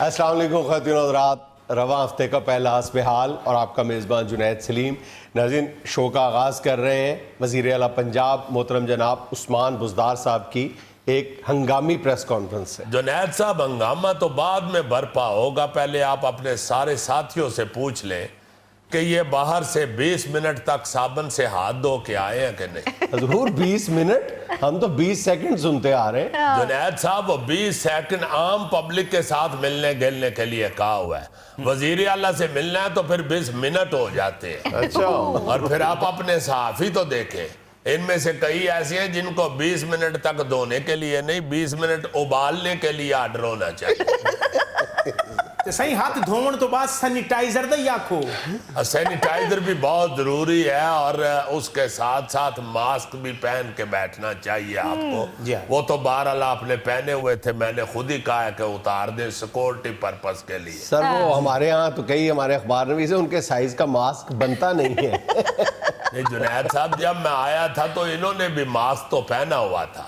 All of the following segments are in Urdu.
السلام علیکم خواتین و حضرات، رواں ہفتے کا پہلا حسب حال اور آپ کا میزبان جنید سلیم۔ ناظرین، شو کا آغاز کر رہے ہیں وزیر اعلیٰ پنجاب محترم جناب عثمان بزدار صاحب کی ایک ہنگامی پریس کانفرنس سے۔ جنید صاحب، ہنگامہ تو بعد میں برپا ہوگا، پہلے آپ اپنے سارے ساتھیوں سے پوچھ لیں کہ یہ باہر سے 20 منٹ تک صابن سے ہاتھ دھو کے آئے ہیں کہ نہیں؟ حضور 20 منٹ؟ ہم تو 20 سیکنڈ سنتے آ رہے ہیں۔ جنید صاحب، وہ 20 سیکنڈ عام پبلک کے ساتھ ملنے گلنے کے لیے کہا ہوا ہے، وزیر اعلیٰ سے ملنا ہے تو پھر 20 منٹ ہو جاتے ہیں۔ اچھا، اور پھر آپ اپنے صحافی تو دیکھیں، ان میں سے کئی ایسے ہیں جن کو 20 منٹ تک دھونے کے لیے نہیں، 20 منٹ ابالنے کے لیے آرڈر ہونا چاہیے۔ صحیح ہاتھ دھون تو بعد سینیٹائزر دے یا کھو سینیٹائزر بھی بہت ضروری ہے، اور اس کے ساتھ ساتھ ماسک بھی پہن کے بیٹھنا چاہیے آپ کو۔ وہ تو بہرحال آپ نے پہنے ہوئے تھے، میں نے خود ہی کہا ہے کہ اتار دیں سیکورٹی پرپس کے لیے۔ سر وہ ہمارے ہاں تو کئی ہمارے اخبار نویس ہیں، ان کے سائز کا ماسک بنتا نہیں ہے۔ نہیں جنید صاحب، جب میں آیا تھا تو انہوں نے بھی ماسک تو پہنا ہوا تھا،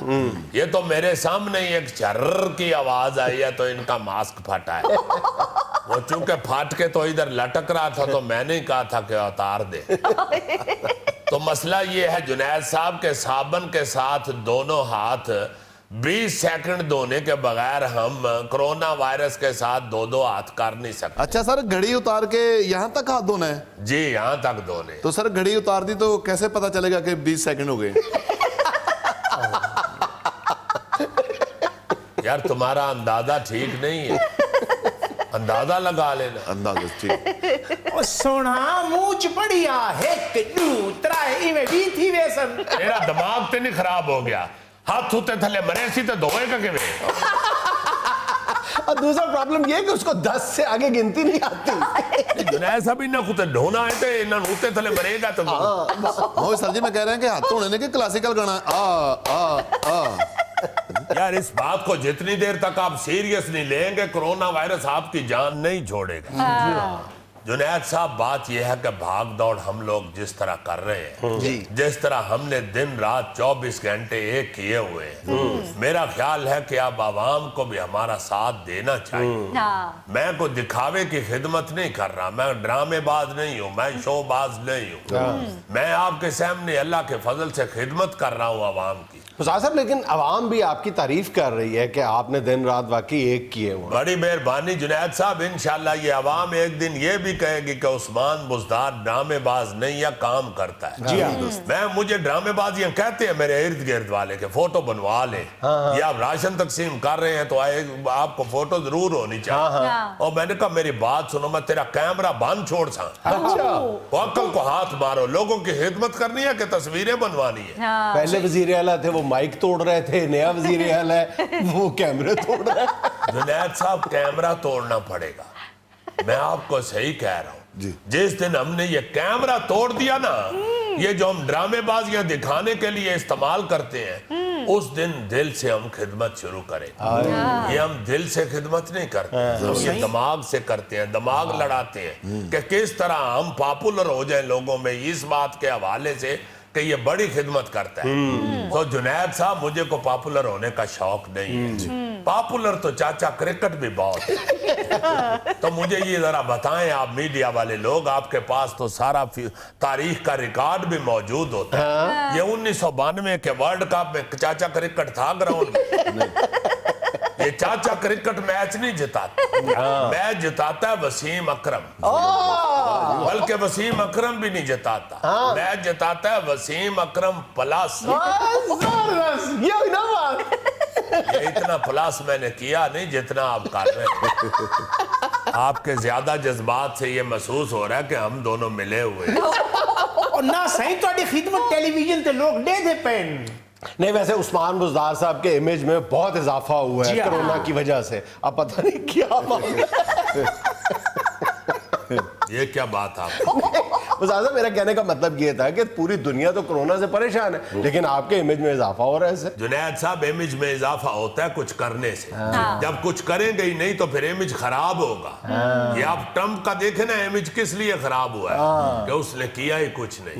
یہ تو میرے سامنے ہی ایک چرر کی آواز آئی ہے تو ان کا ماسک پھٹا ہے۔ وہ چونکہ پھٹ کے تو ادھر لٹک رہا تھا تو میں نے کہا تھا کہ اتار دے۔ تو مسئلہ یہ ہے جنید صاحب کہ صابن کے ساتھ دونوں ہاتھ 20 سیکنڈ دھونے کے بغیر ہم کرونا وائرس کے ساتھ دو ہاتھ کر نہیں سکتے۔ اچھا سر، گھڑی اتار کے یہاں تک ہاتھ دھونا ہے؟ جی، یہاں تک دھونے۔ تو سر گھڑی اتار دی تو کیسے پتا چلے گا کہ 20 سیکنڈ ہو گئے؟ یار تمہارا اندازہ ٹھیک نہیں ہے، اندازہ لگا لینا۔ اندازہ ٹھیک۔ او سونا موچ بڑھیا ہے کہ دو ترائے ایویں بھی تھی ویسن۔ میرا دماغ تے نہیں خراب ہو گیا، ہاتھ ہوتے تھلے مرے سی تے دھوئے گا کہ اور دوسرا پرابلم یہ ہے کہ اس کو 10 سے آگے گنتی نہیں آتی۔ جنید صاحب انہاں خود ڈھونا ہے تے انہاں ہوتے تھلے مرے گا تو وہ سر جی میں کہہ رہے ہیں کہ ہاتھ دھونے نے کہ کلاسیکل گانا ہے یار اس بات کو جتنی دیر تک آپ سیریس نہیں لیں گے کرونا وائرس آپ کی جان نہیں چھوڑے گا۔ جنید صاحب، بات یہ ہے کہ بھاگ دوڑ ہم لوگ جس طرح کر رہے ہیں، جس طرح ہم نے دن رات 24 گھنٹے ایک کیے ہوئے ہیں، میرا خیال ہے کہ اب عوام کو بھی ہمارا ساتھ دینا چاہیے۔ میں کوئی دکھاوے کی خدمت نہیں کر رہا، میں ڈرامے باز نہیں ہوں، میں شو باز نہیں ہوں، میں آپ کے سامنے اللہ کے فضل سے خدمت کر رہا ہوں عوام کی۔ صاحب لیکن عوام بھی آپ کی تعریف کر رہی ہے کہ آپ نے دن رات واقعی ایک کیے ہوئے۔ بڑی مہربانی جنید صاحب، انشاءاللہ یہ عوام ایک دن یہ بھی کہے گی کہ عثمان بزدار ڈرامے باز نہیں یا کام کرتا ہے۔ مجھے ڈرامے بازیاں کہتے ہیں میرے ارد گرد والے کہ فوٹو بنوا لیں، یا آپ راشن تقسیم کر رہے ہیں تو آپ کو فوٹو ضرور ہونی چاہیے۔ اور میں نے کہا میری بات سنو، میں تیرا کیمرہ بند چھوڑ سا، عقل کو ہاتھ مارو، لوگوں کی خدمت کرنی ہے کہ تصویریں بنوانی ہے۔ پہلے وزیر اعلیٰ تھے وہ مائک توڑ رہے تھے، نیا وزیر اعلیٰ ہے وہ کیمرے توڑ رہا ہے۔ جنید صاحب، کیمرہ توڑنا پڑے گا، میں آپ کو صحیح کہہ رہا ہوں۔ جس دن ہم نے یہ کیمرہ توڑ دیا نا، یہ جو ہم ڈرامے بازیاں دکھانے کے لیے استعمال کرتے ہیں، اس دن دل سے ہم خدمت شروع کریں۔ یہ ہم دل سے خدمت نہیں کرتے، ہم یہ دماغ سے کرتے ہیں، دماغ لڑاتے ہیں کہ کس طرح ہم پاپولر ہو جائیں لوگوں میں، اس بات کے حوالے سے کہ یہ بڑی خدمت کرتا ہے۔ تو جنید صاحب، مجھے کو پاپولر ہونے کا شوق نہیں ہے، پاپولر تو چاچا کرکٹ بھی بہت ہے۔ تو مجھے یہ ذرا بتائیں آپ میڈیا والے لوگ، آپ کے پاس تو سارا تاریخ کا ریکارڈ بھی موجود ہوتا ہے، یہ 1992 کے ورلڈ کپ میں چاچا کرکٹ تھا گراؤنڈ میں، یہ چاچا کرکٹ میچ نہیں جتاتا، میچ جتاتا ہے وسیم اکرم، بلکہ وسیم اکرم بھی نہیں جتاتا، میچ جتاتا ہے وسیم اکرم پلس۔ یہ اتنا پلاس میں نے کیا نہیں جتنا آپ کر رہے ہیں۔ آپ کے زیادہ جذبات سے یہ محسوس ہو رہا ہے کہ ہم دونوں ملے ہوئے ہیں۔ اور نہ صحیح تو اڈی خدمت ٹیلی ویژن تے لوگ دے دے پین۔ نہیں، ویسے عثمان بزدار صاحب کے امیج میں بہت اضافہ ہوا ہے کرونا کی وجہ سے، اب پتہ نہیں کیا یہ کیا بات آپ استاد صاحب میرا کہنے کا مطلب یہ تھا کہ پوری دنیا تو کورونا سے پریشان ہے لیکن آپ کے امیج میں اضافہ ہو رہا ہے اس سے. جنید صاحب امیج میں اضافہ ہوتا ہے کچھ کرنے سے. جب کچھ کریں گے ہی نہیں تو پھر امیج خراب ہوگا. یہ آپ ٹرمپ کا دیکھیں نا امیج کس لیے خراب ہوا ہے کہ اس نے کیا ہی کچھ نہیں.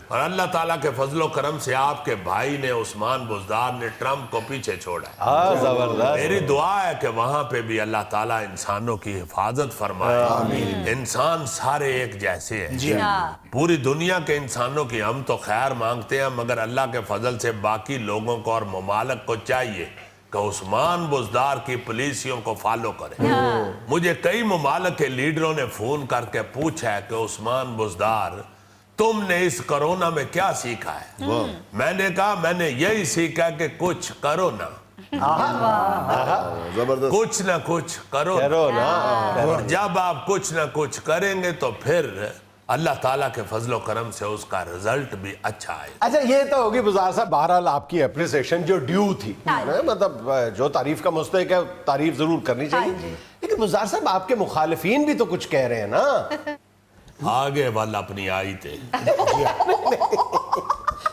اور اللہ تعالیٰ کے فضل و کرم سے آپ کے بھائی نے عثمان بزدار نے ٹرمپ کو پیچھے چھوڑا ہے. زبردست. میری دعا ہے کہ وہاں پہ بھی اللہ تعالیٰ انسانوں کی حفاظت فرمائے. انسان سارے ایک جیسے ہیں. پوری دنیا کے انسانوں کی ہم تو خیر مانگتے ہیں مگر اللہ کے فضل سے باقی لوگوں کو اور ممالک کو چاہیے کہ عثمان بزدار کی پالیسیوں کو فالو کریں. مجھے کئی ممالک کے لیڈروں نے فون کر کے پوچھا ہے کہ عثمان بزدار تم نے اس کرونا میں کیا سیکھا ہے؟ میں نے کہا میں نے یہی سیکھا کہ کچھ کرو نا. زبردست. کچھ نہ کچھ کرو نا. اور جب آپ کچھ نہ کچھ کریں گے تو پھر اللہ تعالیٰ کے فضل و کرم سے اس کا رزلٹ بھی اچھا آئے. اچھا یہ تو ہوگی بزار صاحب بہرحال آپ کی اپریسیشن جو ڈیو تھی مطلب جو تعریف کا مستحق ہے تعریف ضرور کرنی چاہیے لیکن بزار صاحب آپ کے مخالفین بھی تو کچھ کہہ رہے ہیں نا. آگے والا اپنی آئی تھے.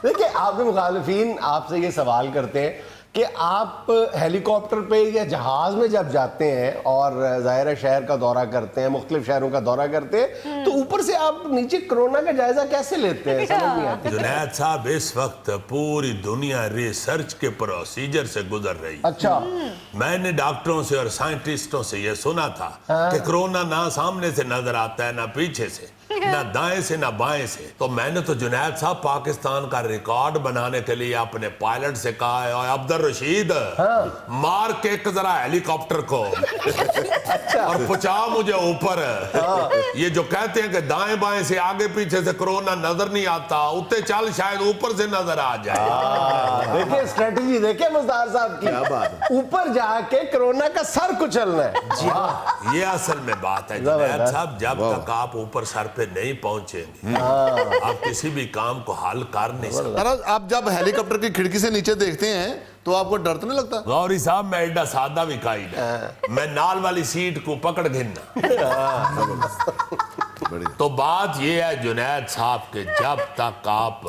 دیکھیں آپ کے مخالفین آپ سے یہ سوال کرتے ہیں کہ آپ ہیلی کاپٹر پہ یا جہاز میں جب جاتے ہیں اور ظاہر شہر کا دورہ کرتے ہیں مختلف شہروں کا دورہ کرتے ہیں تو اوپر سے آپ نیچے کرونا کا جائزہ کیسے لیتے ہیں سمجھ نہیں آتی. جنید صاحب اس وقت پوری دنیا ریسرچ کے پروسیجر سے گزر رہی. اچھا میں نے ڈاکٹروں سے اور سائنٹسٹوں سے یہ سنا تھا کہ کرونا نہ سامنے سے نظر آتا ہے نہ پیچھے سے نہ دائیں سے نہ بائیں سے. تو میں نے تو جنید صاحب پاکستان کا ریکارڈ بنانے کے لیے اپنے پائلٹ سے کہا ہے اور عبدالرشید مار کے ایک ذرا ہیلی کاپٹر کو اور پہنچا مجھے اوپر. یہ جو کہتے ہیں کہ دائیں بائیں سے آگے پیچھے سے کرونا نظر نہیں آتا اتنے چل شاید اوپر سے نظر آ جائے. دیکھیں اسٹریٹجی دیکھیں مزدار صاحب کی اوپر جا کے کرونا کا سر کچلنا ہے. یہ اصل میں بات ہے جنید صاحب جب تک آپ اوپر سر پہ نہیں پہنچیں گے آپ کسی بھی کام کو حل کر نہیں سکتے. آپ جب ہیلی کاپٹر کی کھڑکی سے نیچے دیکھتے ہیں تو آپ کو ڈر تو نہیں لگتا؟ غوری صاحب میں ایڈا سادہ بھی قائد ہے میں نال والی سیٹ کو پکڑ گھننا. تو بات یہ ہے جنید صاحب کہ جب تک آپ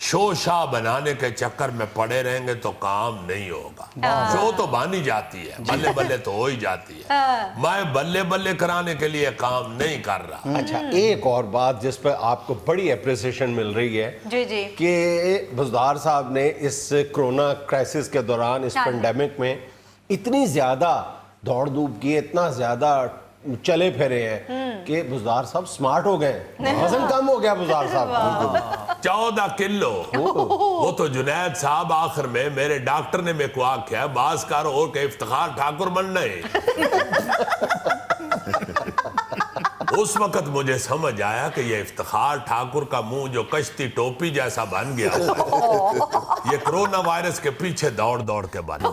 شو بنانے کے چکر میں پڑے رہیں گے تو کام نہیں ہوگا. شو تو بانی جاتی ہے بلے بلے تو ہو ہی جاتی ہے. میں بلے بلے کرانے کے لیے کام نہیں کر رہا. اچھا ایک اور بات جس پہ آپ کو بڑی اپریسیشن مل رہی ہے کہ بزدار صاحب نے اس کرونا کرائسس کے دوران اس پینڈیمک میں اتنی زیادہ دوڑ دھوپ کی اتنا زیادہ چلے پھرے ہیں کہ بزدار صاحب سمارٹ ہو گئے. وزن کم ہو گیا بزدار صاحب 14 کلو. وہ تو جنید صاحب آخر میں میرے ڈاکٹر نے میں کو آکھیا باز کار ہو کے افتخار ٹھاکر بننا ہے. اس وقت مجھے سمجھ آیا کہ یہ افتخار ٹھاکر کا منہ جو کشتی ٹوپی جیسا بن گیا یہ کرونا وائرس کے پیچھے دوڑ دوڑ کے بنا.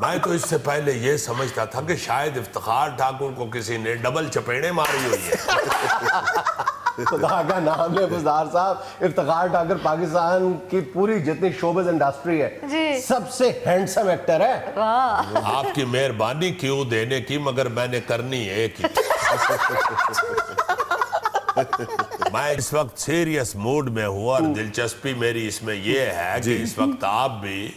میں تو اس سے پہلے یہ سمجھتا تھا کہ شاید افتخار ٹھاکر کو کسی نے ڈبل چپیڑے ماری ہوئی ہے. خدا کا نام ہے بزدار صاحب افتخار ٹھاکر پاکستان کی پوری جتنی شوبز انڈسٹری ہے سب سے ہینڈسم ایکٹر ہے. آپ کی مہربانی کیوں دینے کی مگر میں نے کرنی ایک ہی. میں اس وقت سیریس موڈ میں ہوں اور دلچسپی میری اس میں یہ ہے کہ اس وقت آپ بھی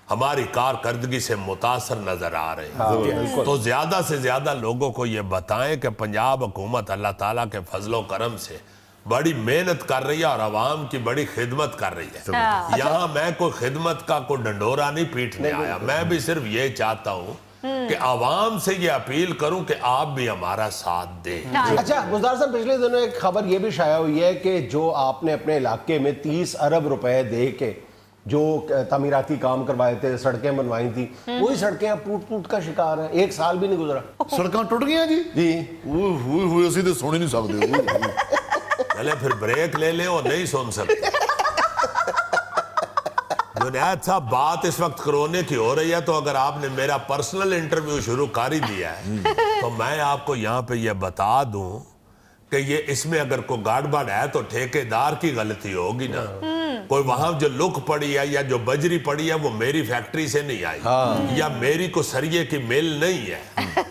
ہماری کارکردگی سے متاثر نظر آ رہے ہیں تو زیادہ سے زیادہ لوگوں کو یہ بتائیں کہ پنجاب حکومت اللہ تعالیٰ کے فضل و کرم سے بڑی محنت کر رہی ہے اور عوام کی بڑی خدمت کر رہی ہے. یہاں میں کوئی خدمت کا کوئی ڈنڈورا نہیں پیٹنے آیا. میں بھی صرف یہ چاہتا ہوں کہ عوام سے یہ اپیل کروں کہ آپ بھی ہمارا ساتھ دیں. اچھا بزدار صاحب پچھلے دنوں ایک خبر یہ بھی شائع ہوئی ہے کہ جو آپ نے اپنے علاقے میں 30 ارب روپے دے کے جو تعمیراتی کام کروائے تھے سڑکیں بنوائی تھی وہی سڑکیں اب ٹوٹ کا شکار ہیں. 1 سال بھی نہیں گزرا سڑکاں ٹوٹ گئی ہیں جی. ہوئی اسی تو سونے نہیں سکتے. چلے پھر بریک لے لیں اور نہیں سن سکتے. جنید صاحب بات اس وقت کرونے کی ہو رہی ہے تو اگر آپ نے میرا پرسنل انٹرویو شروع کر ہی دیا ہے تو میں آپ کو یہاں پہ یہ بتا دوں کہ یہ اس میں اگر کوئی گڑبڑ ہے تو ٹھیکیدار کی غلطی ہوگی نا. کوئی وہاں جو لک پڑی ہے یا جو بجری پڑی ہے وہ میری فیکٹری سے نہیں آئی یا میری کو سریے کی مل نہیں ہے.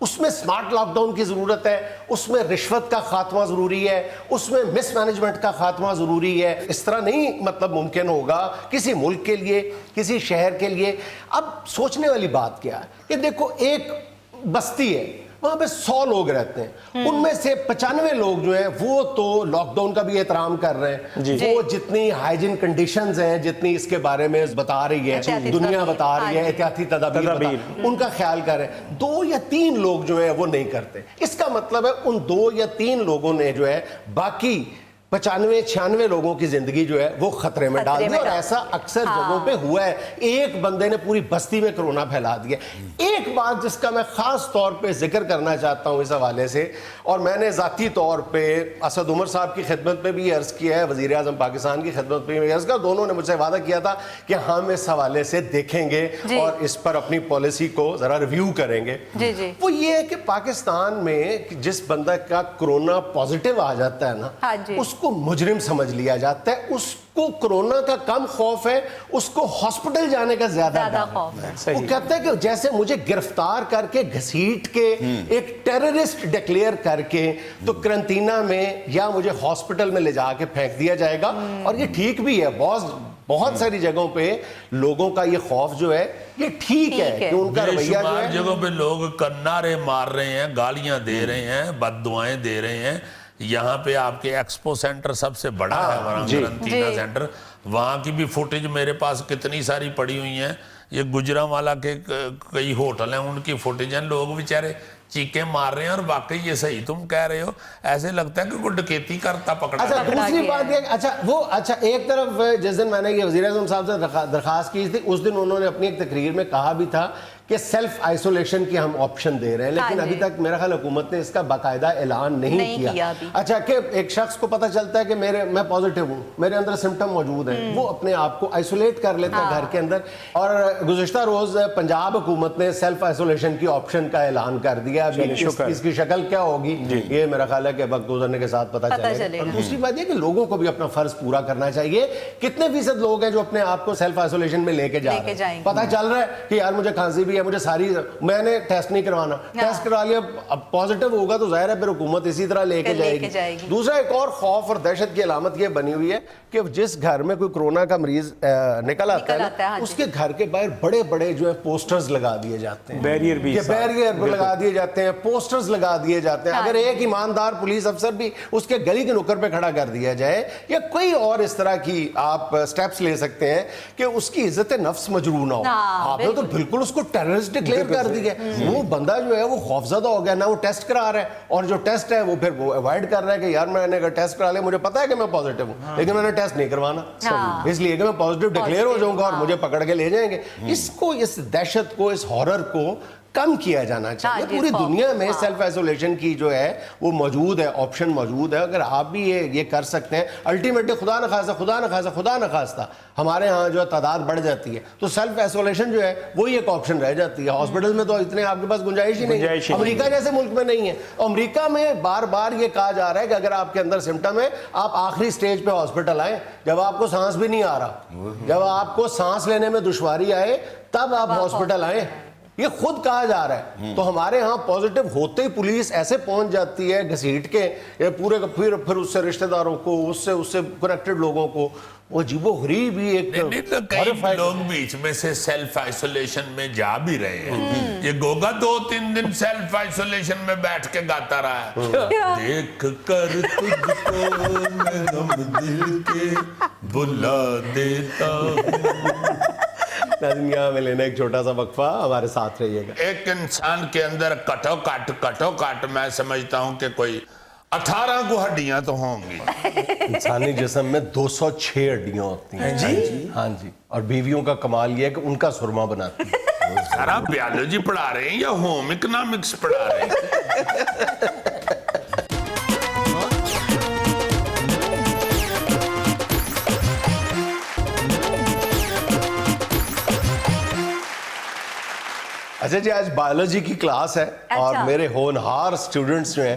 اس میں سمارٹ لاک ڈاؤن کی ضرورت ہے, اس میں رشوت کا خاتمہ ضروری ہے, اس میں مس مینجمنٹ کا خاتمہ ضروری ہے. اس طرح نہیں مطلب ممکن ہوگا کسی ملک کے لیے, کسی شہر کے لیے. اب سوچنے والی بات کیا ہے کہ دیکھو ایک بستی ہے, وہاں پہ 100 لوگ رہتے ہیں, ان میں سے 95 لوگ جو ہیں وہ تو لاک ڈاؤن کا بھی احترام کر رہے ہیں, وہ جتنی ہائیجین کنڈیشنز ہیں, جتنی اس کے بارے میں بتا رہی ہے دنیا, بتا رہی ہے احتیاطی تدابیر, ان کا خیال کر رہے ہیں. 2 یا 3 لوگ جو ہیں وہ نہیں کرتے. اس کا مطلب ہے ان 2 یا 3 لوگوں نے جو ہے باقی 95-96 لوگوں کی زندگی جو ہے وہ خطرے میں ڈال دی. اور ایسا اکثر جگہوں پہ ہوا ہے, ایک بندے نے پوری بستی میں کرونا پھیلا دیا. ایک بات جس کا میں خاص طور پہ ذکر کرنا چاہتا ہوں اس حوالے سے, اور میں نے ذاتی طور پہ اسد عمر صاحب کی خدمت پہ بھی عرض کیا ہے, وزیر اعظم پاکستان کی خدمت پہ بھی عرض کیا, دونوں نے مجھ سے وعدہ کیا تھا کہ ہم اس حوالے سے دیکھیں گے اور اس پر اپنی پالیسی کو ذرا ریویو کریں گے. وہ یہ ہے کہ پاکستان میں جس بندہ کا کرونا پازیٹیو آ جاتا ہے نا, اس کو مجرم سمجھ لیا جاتا ہے, اس کو کرونا کا کم خوف ہے, اس کو ہاسپٹل جانے کا زیادہ خوف ہے. وہ کہتا ہے کہ جیسے مجھے گرفتار کر کے گھسیٹ کے ایک ٹیررسٹ ڈکلیئر کر کے تو کرنٹینا میں یا مجھے ہاسپٹل میں لے جا کے پھینک دیا جائے گا. اور یہ ٹھیک بھی ہے, بہت ساری جگہوں پہ لوگوں کا یہ خوف جو ہے یہ ٹھیک ہے کہ ان کا رویہ جو ہے. جگہوں پہ لوگ نعرے مار رہے ہیں, گالیاں دے رہے ہیں, بد دعائیں دے رہے ہیں. یہاں پہ آپ کے ایکسپو سینٹر سب سے بڑا ہے, وہاں کرنٹینا سینٹر, وہاں کی بھی فوٹیج میرے پاس کتنی ساری پڑی ہوئی ہیں. یہ گجرانوالہ کے کئی ہوٹل ہیں, ان کی فوٹیج ہیں, لوگ بیچارے چیخیں مار رہے ہیں. اور واقعی یہ صحیح تم کہہ رہے ہو, ایسے لگتا ہے کہ کوئی ڈکیتی کرتا پکڑا. اچھا دوسری بات یہ, ایک طرف جس دن میں نے یہ وزیر اعظم صاحب سے درخواست کی تھی, اس دن انہوں نے اپنی ایک تقریر میں کہا بھی تھا کہ سیلف آئسولیشن کی ہم آپشن دے رہے ہیں, لیکن ابھی تک میرا خیال حکومت نے اس کا باقاعدہ اعلان نہیں کیا. اچھا کہ ایک شخص کو پتہ چلتا ہے کہ میں پازیٹیو ہوں, میرے اندر سمٹم موجود ہیں, وہ اپنے آپ کو آئسولیٹ کر لیتا ہے گھر کے اندر. اور گزشتہ روز پنجاب حکومت نے سیلف آئسولیشن کی آپشن کا اعلان کر دیا. اس کی شکل کیا ہوگی یہ میرا خیال ہے کہ وقت گزرنے کے ساتھ پتہ چلے گا. اور دوسری بات یہ کہ لوگوں کو بھی اپنا فرض پورا کرنا چاہیے. کتنے فیصد لوگ ہیں جو اپنے آپ کو سیلف آئسولیشن میں لے کے جا رہے ہیں, پتہ چل رہا ہے کہ یار مجھے کھانسی بھی ہے, مجھے ساری, میں نے ٹیسٹ نہیں کروانا, ٹیسٹ کروا لیا, اب پازیٹیو ہوگا تو ظاہر ہے پھر حکومت اسی طرح لے کے جائے گی. دوسرا ایک اور خوف اور دہشت کی علامت یہ بنی ہوئی ہے کہ جس گھر میں کوئی کرونا کا مریض نکل آتا ہے اس کے گھر کے باہر بڑے بڑے جو ہے پوسٹرز لگا دیے جاتے ہیں, بیریئر لگا دیے جاتے ہیں, پوسٹرز لگا دیے جاتے ہیں. اگر ایک ایماندار پولیس افسر بھی اس کے گلی کے نکر پہ کھڑا کر دیا جائے, یا کوئی اور اس طرح کی آپ سٹیپس لے سکتے ہیں کہ اس کی عزت نفس مجروح نہ ہو. آپ نے تو بالکل اس کو ٹیررسٹ ڈکلیئر کر دیا. وہ بندہ جو ہے وہ خوفزدہ ہو گیا, نہ وہ ٹیسٹ کرا رہا ہے, اور جو ٹیسٹ ہے وہ پھر وہ اوائڈ کر رہا ہے کہ یار میں نے اگر ٹیسٹ کرا لیا, مجھے پتا ہے کہ میں پازیٹیو ہوں, لیکن میں نے ٹیسٹ نہیں کروانا اس لیے کہ میں پازیٹیو ڈکلیئر ہو جاؤں گا اور مجھے پکڑ کے لے جائیں گے. اس کو, اس دہشت کو, اس ہارر کو کم کیا جانا چاہیے. پوری دنیا میں سیلف آئسولیشن کی جو ہے وہ موجود ہے, آپشن موجود ہے. اگر آپ بھی یہ کر سکتے ہیں, الٹیمیٹلی خدا نخواستہ ہمارے ہاں جو تعداد بڑھ جاتی ہے تو سیلف آئسولیشن جو ہے وہی ایک آپشن رہ جاتی ہے. ہاسپٹل میں تو اتنے آپ کے پاس گنجائش ہی نہیں ہے, امریکہ جیسے ملک میں نہیں ہے. امریکہ میں بار بار یہ کہا جا رہا ہے کہ اگر آپ کے اندر سمٹم ہے آپ آخری سٹیج پہ ہاسپٹل آئیں, جب آپ کو سانس بھی نہیں آ رہا, جب آپ کو سانس لینے میں دشواری آئے تب آپ ہاسپٹل آئیں. یہ خود کہا جا رہا ہے. تو ہمارے ہاں پازیٹیو ہوتے ہی پولیس ایسے پہنچ جاتی ہے گھسیٹ کے پورے, پھر اس سے رشتہ داروں کو, اس سے کنیکٹڈ لوگوں کو, وہ عجیب و غریب ہی ایک. کئی لوگ بیچ میں سے سیلف آئسولیشن میں جا بھی رہے ہیں. یہ گوگا 2-3 دن سیلف آئسولیشن میں بیٹھ کے گاتا رہا ہے, دیکھ کر تجھ کو میں غم دل کے بلا دیتا ہوں. یہاں میں لینا ایک چھوٹا سا وقفہ, ہمارے ساتھ رہیے گا. ایک انسان کے اندر کٹو کٹ میں سمجھتا ہوں کہ کوئی 18 کو ہڈیاں تو ہوں گی. انسانی جسم میں 206 ہڈیاں ہوتی ہیں. ہاں جی. اور بیویوں کا کمال یہ ہے کہ ان کا سرما بناتی ہیں. سر آپ بیالوجی پڑھا رہے ہیں یا ہوم اکنامکس پڑھا رہے ہیں؟ اچھا جی, آج بایولوجی کی کلاس ہے اور میرے ہونہار اسٹوڈنٹس جو ہیں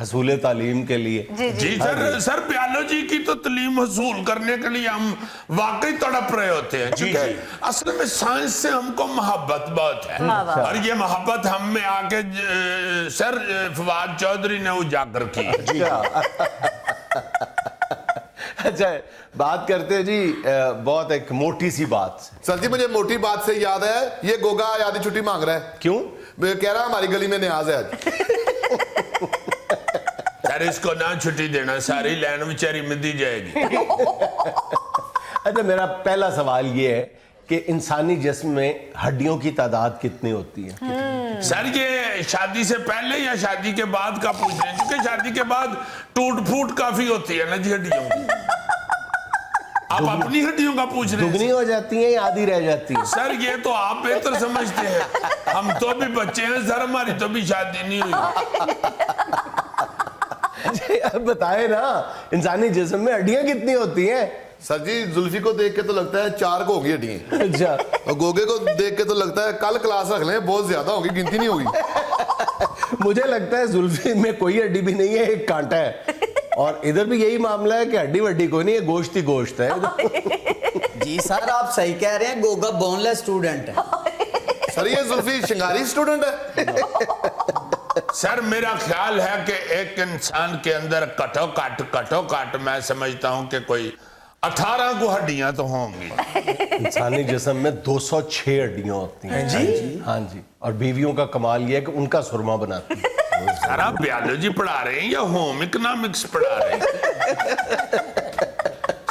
حصول تعلیم کے لیے. جی سر بیالوجی کی تو تعلیم حصول کرنے کے لیے ہم واقعی تڑپ رہے ہوتے ہیں کیونکہ اصل میں سائنس سے ہم کو محبت بہت ہے اور یہ محبت ہم میں آ کے سر فواد چودھری نے اجاگر کی. اچھا بات کرتے ہیں جی بہت ایک موٹی سی بات. سر جی مجھے موٹی بات سے یاد ہے یہ گوگا آدھی چھٹی مانگ رہا ہے. کیوں؟ کہہ رہا ہماری گلی میں نیاز ہے آج. سر اس کو نہ چھٹی دینا ساری لین بیچاری مدی جائے گی. اچھا میرا پہلا سوال یہ ہے کہ انسانی جسم میں ہڈیوں کی تعداد کتنی ہوتی ہے؟ سر یہ شادی سے پہلے یا شادی کے بعد کا پوچھ رہے ہیں کیونکہ شادی کے بعد ٹوٹ پھوٹ کافی ہوتی ہے نا جی ہڈیوں کی. آپ اپنی ہڈیوں کا پوچھ رہے ہیں دگنی ہو جاتی ہیں یا آدھی رہ جاتی ہیں؟ سر یہ تو آپ بہتر سمجھتے ہیں ہم تو بھی بچے ہیں سر ہماری تو بھی شادی نہیں ہوئی. اب بتائیں نا انسانی جسم میں ہڈیاں کتنی ہوتی ہیں؟ سر جی زلفی کو دیکھ کے تو لگتا ہے 4 کو ہوگی ہڈیاں اچھا اور گوگے کو دیکھ کے تو لگتا ہے کل کلاس رکھ لیں بہت زیادہ ہوگی گنتی نہیں ہوگی. مجھے لگتا ہے زلفی میں کوئی ہڈی بھی نہیں ہے ایک کانٹا ہے اور ادھر بھی یہی معاملہ ہے کہ ہڈی وڈی کوئی نہیں ہے گوشت ہی گوشت ہے. جی سر آپ صحیح کہہ رہے ہیں گوگا بون لیس اسٹوڈنٹ ہے. سر یہ زلفی شنگاری سٹوڈنٹ ہے. سر میرا خیال ہے کہ ایک انسان کے اندر کٹو کٹ میں سمجھتا ہوں کہ کوئی 18 کو ہڈیاں تو ہوں گی. انسانی جسم میں 206 ہڈیاں ہوتی ہیں. جی ہاں جی اور بیویوں کا کمال یہ ہے کہ ان کا سرما بناتی ہیں. سر آپ بیالوجی پڑھا رہے ہیں یا ہوم اکنامکس پڑھا رہے ہیں؟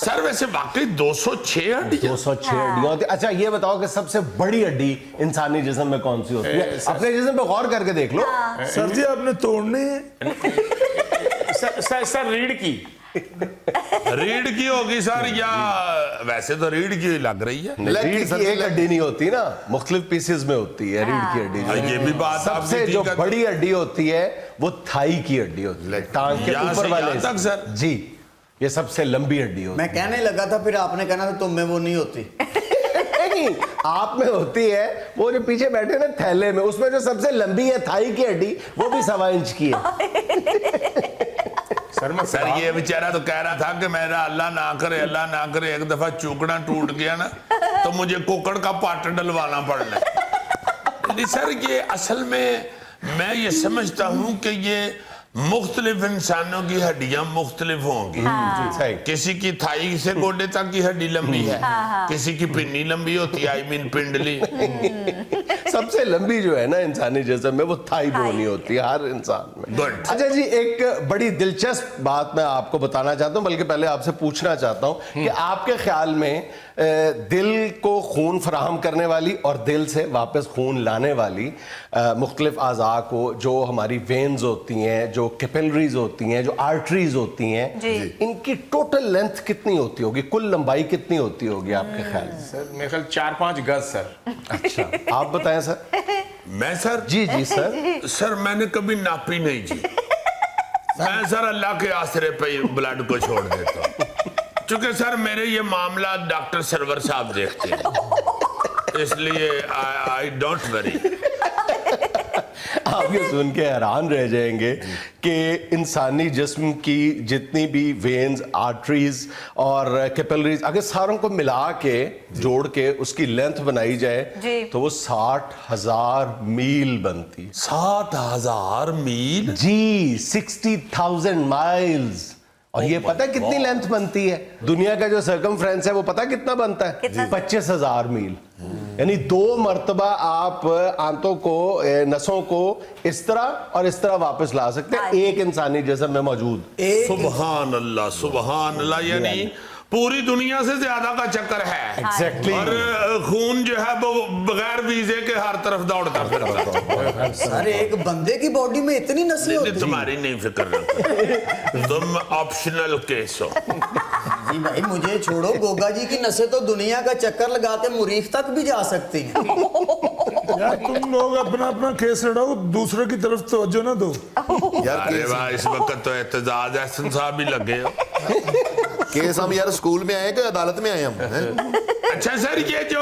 سر ویسے واقعی 206 ہڈیاں 206 ہڈیاں ہوتی ہیں. اچھا یہ بتاؤ کہ سب سے بڑی ہڈی انسانی جسم میں کون سی ہوتی ہے؟ اپنے جسم پہ غور کر کے دیکھ لو. سر جی آپ نے توڑنے ہیں. سر ریڑھ کی ریڑھ کی ہوگی سر یا ویسے تو ریڑھ کی لگ رہی ہے. ریڑھ کی ایک ہڈی نہیں ہوتی نا مختلف پیسز میں ہوتی ہے ریڑھ کی ہڈی. یہ بھی بات سب آپ سے کی جو ٹھیک ہے. بڑی ہڈی ہوتی ہے وہ تھائی کی ہڈی ہوتی ہے ٹانگ کے یہاں اوپر سے والے یہاں تک سر؟ جی یہ سب سے لمبی ہڈی ہوتی میں کہنے لگا تھا پھر آپ نے کہنا تھا تم میں وہ نہیں ہوتی. نہیں آپ میں ہوتی ہے وہ جو پیچھے بیٹھے نا تھیلے میں اس میں جو سب سے لمبی ہے تھائی کی ہڈی وہ بھی 1.25 انچ کی ہے. سر یہ بیچارہ تو کہہ رہا تھا کہ میرا اللہ نہ کرے ایک دفعہ چوکڑا ٹوٹ گیا نا تو مجھے کوکڑ کا پاٹ ڈلوانا پڑنا ہے. سر یہ اصل میں یہ سمجھتا ہوں کہ یہ مختلف انسانوں کی ہڈیاں مختلف ہوں گی. کسی کی تھائی سے گوڈے تک کی ہڈی لمبی ہے کسی کی پنی لمبی ہوتی ہے پنڈلی. سب سے لمبی جو ہے نا انسانی جسم میں وہ تھائی بونی ہوتی ہے ہر انسان میں. اچھا جی ایک بڑی دلچسپ بات میں آپ کو بتانا چاہتا ہوں بلکہ پہلے آپ سے پوچھنا چاہتا ہوں کہ آپ کے خیال میں دل کو خون فراہم کرنے والی اور دل سے واپس خون لانے والی مختلف اعضاء کو جو ہماری وینز ہوتی ہیں جو کیپلریز ہوتی ہیں جو آرٹریز ہوتی ہیں ان کی ٹوٹل لینتھ کتنی ہوتی ہوگی کل لمبائی کتنی ہوتی ہوگی آپ کے خیال میں؟ سر میرے خیال 4-5 گز سر. اچھا آپ بتائیں سر. میں سر جی سر. سر میں نے کبھی ناپی نہیں جی. میں سر اللہ کے آسرے پہ بلڈ کو چھوڑ دیتا ہوں چونکہ سر میرے یہ معاملہ ڈاکٹر سرور صاحب دیکھتے ہیں اس لیے I don't worry. آپ یہ سن کے حیران رہ جائیں گے کہ انسانی جسم کی جتنی بھی وینز آرٹریز اور کیپلریز اگر ساروں کو ملا کے جوڑ کے اس کی لینتھ بنائی جائے تو وہ 60,000 میل بنتی. 60,000 میل جی 60,000 مائلز. اور یہ پتہ کتنی لینتھ بنتی ہے دنیا کا جو سرکمفرنس ہے وہ پتہ کتنا بنتا ہے 25,000 میل. یعنی 2 مرتبہ آپ آنتوں کو نسوں کو اس طرح اور اس طرح واپس لا سکتے ہیں ایک انسانی جسم میں موجود. سبحان اللہ یعنی پوری دنیا سے زیادہ کا چکر ہے. اور خون جو ہے وہ بغیر ویزے کے ہر طرف دوڑتا پھرتا. سر ایک بندے کی باڈی میں اتنی نسیں ہوتی ہیں. تمہاری نہیں فکر رکھو تم آپشنل کیس ہو. جی بھائی مجھے چھوڑو گوگا جی کی نسیں تو دنیا کا چکر لگا کے مریخ تک بھی جا سکتی ہیں. یار تم لوگ اپنا اپنا کیس لڑاؤ دوسرے کی طرف توجہ نہ دو. ارے واہ اس وقت تو اعتزاز احسن صاحب ہی لگے ہو. کیس ہم یار اسکول میں آئے کہ عدالت میں آئے ہم. اچھا سر یہ جو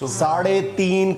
3.5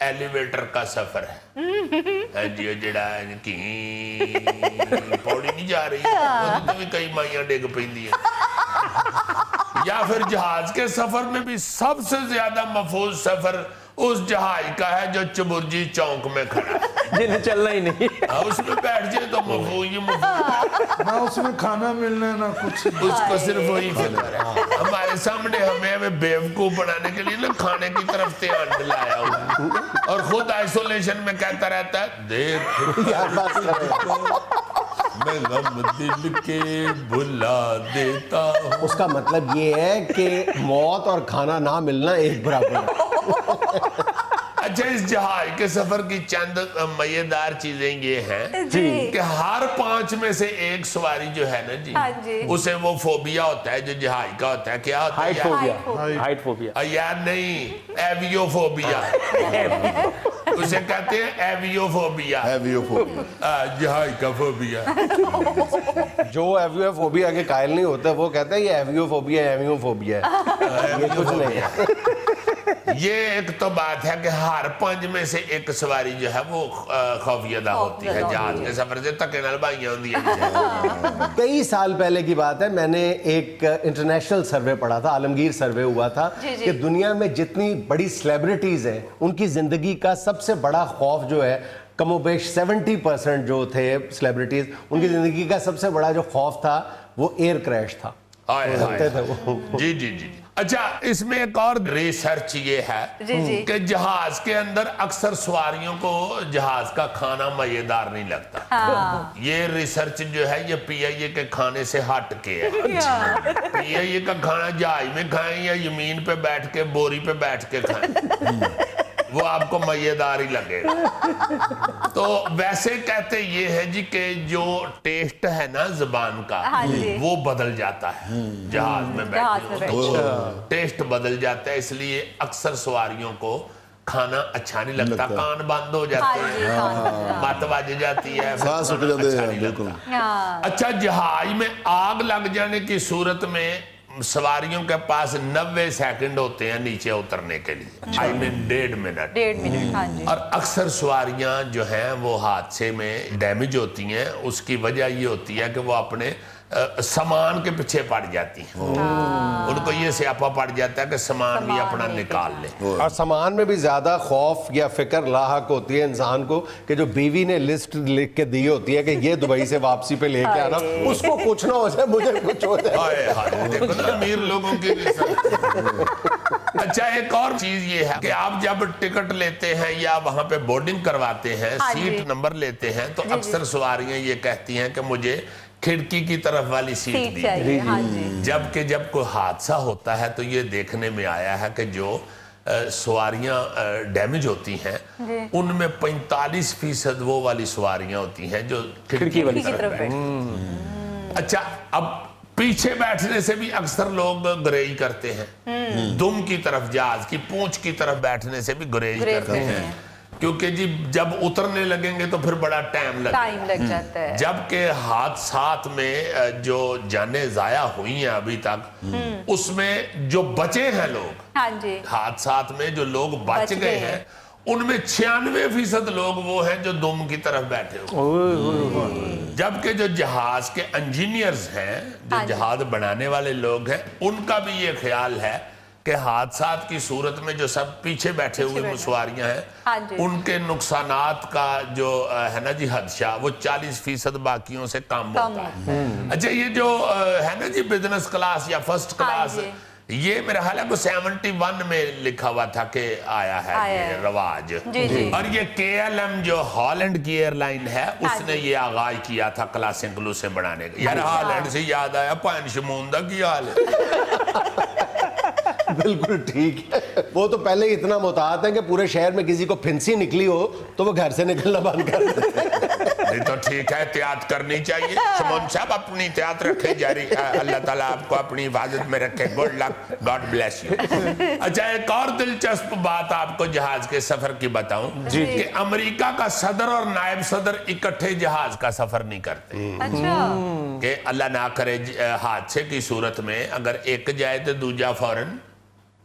ایلیویٹر کا سفر ہے ہاں جی جڑا کی پوڑی نہیں جا رہی وہ بھی کئی مائیاں ڈگ پیندی ہیں یا پھر جہاز کے سفر میں بھی سب سے زیادہ محفوظ سفر اس جہاز کا ہے جو چبرجی چونک میں کھڑا ہے جنہیں چلنا ہی نہیں اس میں بیٹھ جائے تو محفوظ ہی محفوظ نہ اس میں کھانا ملنا نہ کچھ اس کو صرف وہی فکر ہے ہمارے سامنے ہمیں بیوقوف بنانے کے لیے نا کھانے کی طرف دھیان دلایا ہوا اور خود آئسولیشن میں کہتا رہتا ہے دیکھ یار بات کر رہے ہیں۔ میں غم دل کے بھلا دیتا ہوں اس کا مطلب یہ ہے کہ موت اور کھانا نہ ملنا ایک برابر ہے۔ اچھا اس جہاز کے سفر کی چند مزیدار چیزیں یہ ہیں جی کہ ہر 5 میں سے ایک سواری جو ہے نا جی اسے وہ فوبیا ہوتا ہے جو جہاز کا ہوتا ہے کیا ہوتا ہے ہائٹ فوبیا ہائٹ فوبیا یار نہیں ایویو فوبیا اسے کہتے ہیں ایویو فوبیا جہاز کا فوبیا جو ایویو فوبیا کے قائل نہیں ہوتا وہ کہتا ہے یہ ایویو فوبیا ہے ایویو فوبیا ہے یہ کچھ نہیں ہے۔ یہ ایک تو بات ہے کہ ہر 5 میں سے ایک سواری جو ہے وہ خوفزدہ ہوتی ہے جہاز کے سفر سے تکے نال بھائیاں ہوندی ہیں کئی سال پہلے کی بات ہے میں نے ایک انٹرنیشنل سروے پڑھا تھا عالمگیر سروے ہوا تھا کہ دنیا میں جتنی بڑی سیلیبریٹیز ہیں ان کی زندگی کا سب سے بڑا خوف جو ہے کم و بیش 70% جو تھے سیلیبریٹیز ان کی زندگی کا سب سے بڑا جو خوف تھا وہ ایئر کریش تھا جی جی جی اچھا اس میں ایک اور ریسرچ یہ ہے کہ جہاز کے اندر اکثر سواریوں کو جہاز کا کھانا مزیدار نہیں لگتا یہ ریسرچ جو ہے یہ پی آئی اے کے کھانے سے ہٹ کے ہے پی آئی اے کا کھانا جہاز میں کھائیں یا زمین پہ بیٹھ کے بوری پہ بیٹھ کے کھائیں وہ آپ کو مزیدار ہی لگے گا تو ویسے کہتے یہ ہے جی کہ جو ٹیسٹ ہے نا زبان کا وہ بدل جاتا ہے جہاز میں بیٹھے ٹیسٹ بدل جاتا ہے اس لیے اکثر سواریوں کو کھانا اچھا نہیں لگتا کان بند ہو جاتے ہیں مت بج جاتی ہے اچھا نہیں لگتا اچھا جہاز میں آگ لگ جانے کی صورت میں سواریوں کے پاس 90 سیکنڈ ہوتے ہیں نیچے اترنے کے لیے I mean 1.5 منٹ اور اکثر سواریاں جو ہیں وہ حادثے میں ڈیمیج ہوتی ہیں اس کی وجہ یہ ہوتی ہے کہ وہ اپنے سامان کے پیچھے پڑ جاتی ہیں ان کو یہ سیاپا پڑ جاتا ہے کہ سامان بھی اپنا نکال لیں اور سامان میں بھی زیادہ خوف یا فکر لاحق ہوتی ہے انسان کو کہ جو بیوی نے لسٹ لکھ کے دی ہوتی ہے کہ یہ دبئی سے واپسی پہ لے کے آنا اس کو کچھ نہ ہو جائے مجھے کچھ ہو جائے دیکھو نا امیر لوگوں کی اچھا ایک اور چیز یہ ہے کہ آپ جب ٹکٹ لیتے ہیں یا وہاں پہ بورڈنگ کرواتے ہیں سیٹ نمبر لیتے ہیں تو اکثر سواریاں یہ کہتی ہیں کہ مجھے کھڑکی کی طرف والی سیٹ دی جبکہ جب کوئی حادثہ ہوتا ہے تو یہ دیکھنے میں آیا ہے کہ جو سواریاں ڈیمیج ہوتی ہیں ان میں 45% وہ والی سواریاں ہوتی ہیں جو کھڑکی والی طرف بیٹھتی اچھا اب پیچھے بیٹھنے سے بھی اکثر لوگ گریز کرتے ہیں دم کی طرف جہاز کی پونچھ کی طرف بیٹھنے سے بھی گریز کرتے ہیں کیونکہ جی جب اترنے لگیں گے تو پھر بڑا ٹائم لگ جاتا ہے جبکہ حادثات میں جو جانیں ضائع ہوئی ہیں ابھی تک اس میں جو بچے ہیں لوگ حادثات میں جو لوگ بچ گئے ہیں ان میں 96% لوگ وہ ہیں جو دم کی طرف بیٹھے ہوئے جبکہ جو جہاز کے انجینئرز ہیں جو جہاز بنانے والے لوگ ہیں ان کا بھی یہ خیال ہے کہ حادثات کی صورت میں جو سب پیچھے بیٹھے ہوئے سواریاں ہیں ان کے نقصانات کا جو ہے نا جی خدشہ وہ 40% باقیوں سے کم ہوتا ہے اچھا یہ جو ہے نا جی بزنس کلاس یا فرسٹ کلاس یہ میرا خیال ہے کہ 71 میں لکھا ہوا تھا کہ آیا ہے یہ رواج اور یہ KLM جو ہالینڈ کی ایئر لائن ہے اس نے یہ آغاز کیا تھا کلاس انکلوسیو بنانے کا یار ہالینڈ سے یاد آیا پین شموندہ کی حال ہے بالکل ٹھیک ہے وہ تو پہلے ہی اتنا محتاط ہے کہ پورے شہر میں کسی کو پھنسی نکلی ہو تو وہ گھر سے نکلنا بند کر دیتے نہیں تو ٹھیک ہے احتیاط کرنی چاہیے شمون صاحب اپنی احتیاط رکھے جاری اللہ تعالیٰ آپ کو اپنی حفاظت میں رکھے good luck God bless you اچھا ایک اور دلچسپ بات آپ کو جہاز کے سفر کی بتاؤں کہ امریکہ کا صدر اور نائب صدر اکٹھے جہاز کا سفر نہیں کرتے کہ اللہ نہ کرے حادثے کی صورت میں اگر ایک جائے تو دوجا فوراً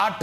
8